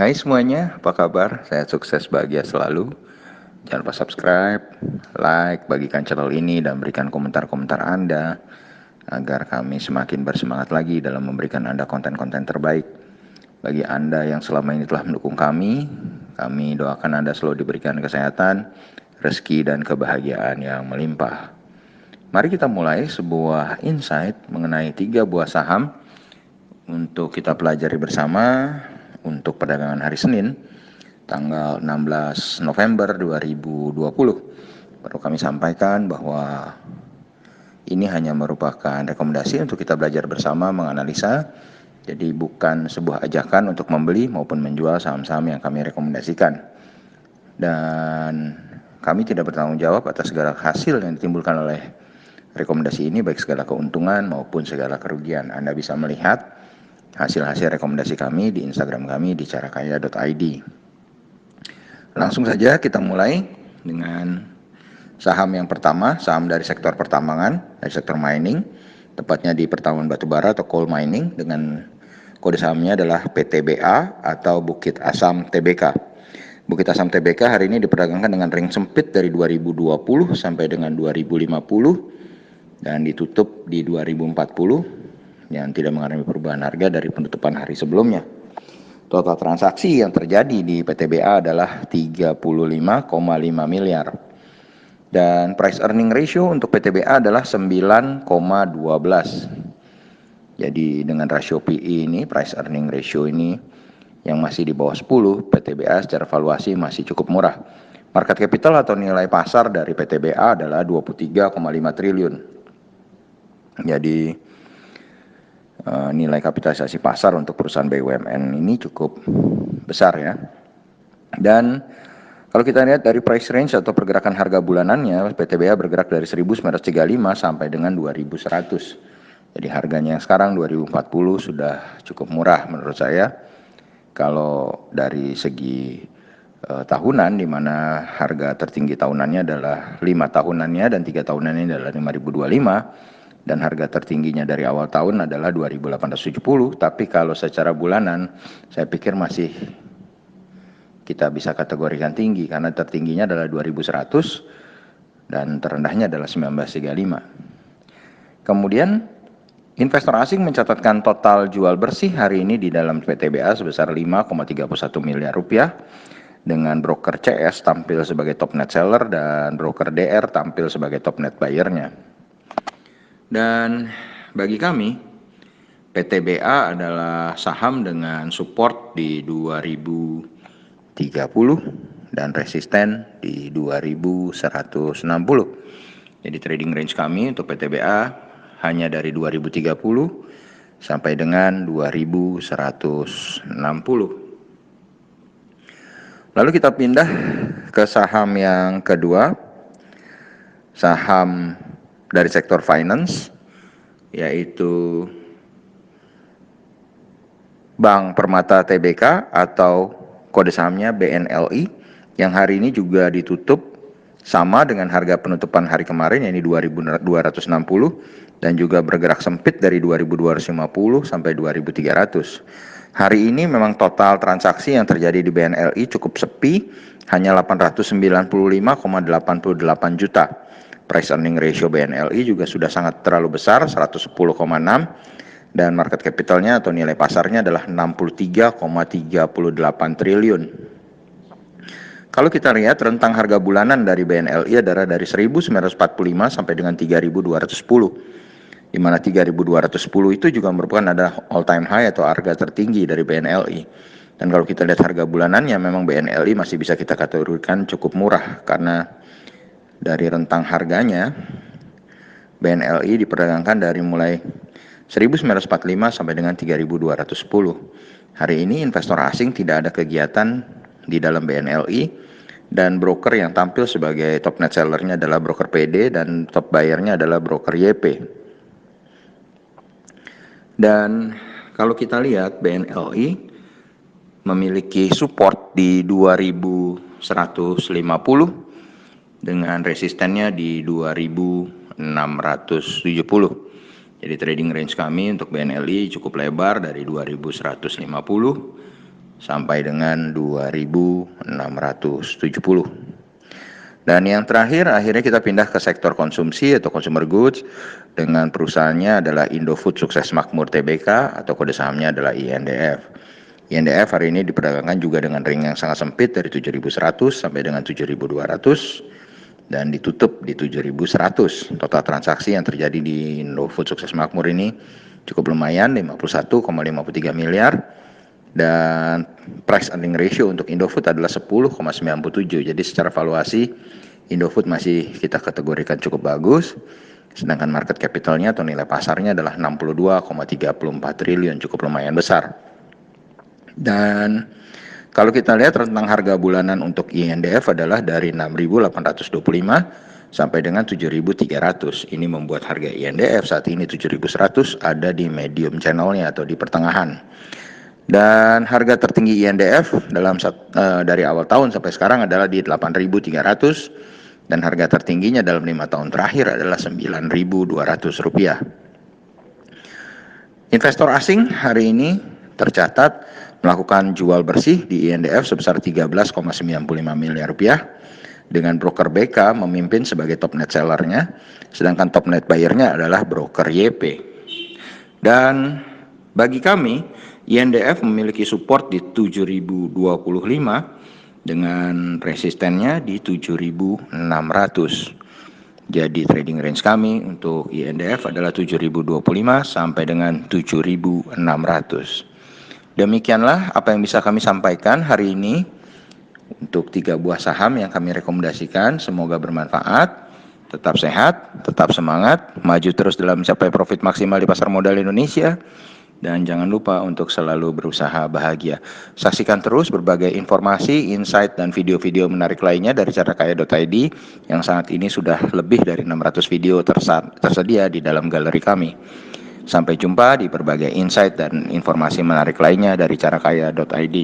Hai semuanya, apa kabar? Saya sukses bahagia selalu. Jangan lupa subscribe, like, bagikan channel ini dan berikan komentar-komentar Anda agar kami semakin bersemangat lagi dalam memberikan Anda konten-konten terbaik. Bagi Anda yang selama ini telah mendukung kami doakan Anda selalu diberikan kesehatan, rezeki dan kebahagiaan yang melimpah. Mari kita mulai sebuah insight mengenai 3 buah saham untuk kita pelajari bersama untuk perdagangan hari Senin tanggal 16 November 2020. Perlu kami sampaikan bahwa ini hanya merupakan rekomendasi untuk kita belajar bersama menganalisa. Jadi bukan sebuah ajakan untuk membeli maupun menjual saham-saham yang kami rekomendasikan. Dan kami tidak bertanggung jawab atas segala hasil yang ditimbulkan oleh rekomendasi ini, baik segala keuntungan maupun segala kerugian. Anda bisa melihat hasil-hasil rekomendasi kami di Instagram kami di carakaya.id. Langsung saja kita mulai dengan saham yang pertama, saham dari sektor pertambangan, dari sektor mining, tepatnya di pertambangan batubara atau coal mining, dengan kode sahamnya adalah PTBA atau Bukit Asam Tbk. Bukit Asam Tbk hari ini diperdagangkan dengan ring sempit dari 2020 sampai dengan 2050 dan ditutup di 2040 yang tidak mengalami perubahan harga dari penutupan hari sebelumnya. Total transaksi yang terjadi di PTBA adalah 35,5 miliar. Dan price earning ratio untuk PTBA adalah 9,12. Jadi dengan rasio PE ini, price earning ratio ini yang masih di bawah 10, PTBA secara valuasi masih cukup murah. Market capital atau nilai pasar dari PTBA adalah 23,5 triliun. Jadi nilai kapitalisasi pasar untuk perusahaan BUMN ini cukup besar ya. Dan kalau kita lihat dari price range atau pergerakan harga bulanannya, PTBA bergerak dari 1935 sampai dengan 2100. Jadi harganya yang sekarang 2040 sudah cukup murah menurut saya. Kalau dari segi tahunan, di mana harga tertinggi tahunannya adalah 5 tahunannya dan 3 tahunannya adalah 5025. Dan harga tertingginya dari awal tahun adalah 2870, tapi kalau secara bulanan saya pikir masih kita bisa kategorikan tinggi karena tertingginya adalah 2100 dan terendahnya adalah 1935. Kemudian investor asing mencatatkan total jual bersih hari ini di dalam PTBA sebesar 5,31 miliar rupiah dengan broker CS tampil sebagai top net seller dan broker DR tampil sebagai top net buyernya. Dan bagi kami, PTBA adalah saham dengan support di 2030 dan resisten di 2160. Jadi trading range kami untuk PTBA hanya dari 2030 sampai dengan 2160. Lalu kita pindah ke saham yang kedua, saham dari sektor finance, yaitu Bank Permata Tbk atau kode sahamnya BNLI, yang hari ini juga ditutup sama dengan harga penutupan hari kemarin, yaitu 2260, dan juga bergerak sempit dari 2250 sampai 2300. Hari ini memang total transaksi yang terjadi di BNLI cukup sepi, hanya 895,88 juta. Price earning ratio BNLI juga sudah sangat terlalu besar, 110,6, dan market capitalnya atau nilai pasarnya adalah 63,38 triliun. Kalau kita lihat rentang harga bulanan dari BNLI adalah dari 1945 sampai dengan 3210. Di mana 3210 itu juga merupakan ada all time high atau harga tertinggi dari BNLI. Dan kalau kita lihat harga bulanannya, memang BNLI masih bisa kita kategorikan cukup murah karena dari rentang harganya BNLI diperdagangkan dari mulai 1945 sampai dengan 3210. Hari ini investor asing tidak ada kegiatan di dalam BNLI dan broker yang tampil sebagai top net sellernya adalah broker PD dan top buyernya adalah broker YP. Dan kalau kita lihat BNLI memiliki support di 2150 dengan resistennya di 2670. Jadi trading range kami untuk BNLI cukup lebar dari 2150 sampai dengan 2.670. Dan yang terakhir, akhirnya kita pindah ke sektor konsumsi atau consumer goods dengan perusahaannya adalah Indofood Sukses Makmur Tbk atau kode sahamnya adalah INDF. INDF hari ini diperdagangkan juga dengan ring yang sangat sempit dari 7.100 sampai dengan 7.200 dan ditutup di 7.100. Total transaksi yang terjadi di Indofood Sukses Makmur ini cukup lumayan, 51,53 miliar. Dan price earning ratio untuk Indofood adalah 10,97. Jadi secara valuasi Indofood masih kita kategorikan cukup bagus. Sedangkan market capitalnya atau nilai pasarnya adalah 62,34 triliun, cukup lumayan besar. Dan kalau kita lihat rentang harga bulanan untuk INDF adalah dari 6.825 sampai dengan 7.300. Ini membuat harga INDF saat ini 7.100 ada di medium channelnya atau di pertengahan. Dan harga tertinggi INDF dari awal tahun sampai sekarang adalah di 8.300 dan harga tertingginya dalam 5 tahun terakhir adalah 9.200 rupiah. Investor asing hari ini tercatat melakukan jual bersih di INDF sebesar 13,95 miliar rupiah dengan broker BK memimpin sebagai top net sellernya, sedangkan top net buyernya adalah broker YP. Dan bagi kami, INDF memiliki support di 7.025 dengan resistennya di 7.600. Jadi trading range kami untuk INDF adalah 7.025 sampai dengan 7.600. Demikianlah apa yang bisa kami sampaikan hari ini untuk 3 buah saham yang kami rekomendasikan. Semoga bermanfaat. Tetap sehat, tetap semangat, maju terus dalam mencapai profit maksimal di pasar modal Indonesia. Dan jangan lupa untuk selalu berusaha bahagia. Saksikan terus berbagai informasi, insight, dan video-video menarik lainnya dari carakaya.id yang saat ini sudah lebih dari 600 video tersedia di dalam galeri kami. Sampai jumpa di berbagai insight dan informasi menarik lainnya dari carakaya.id.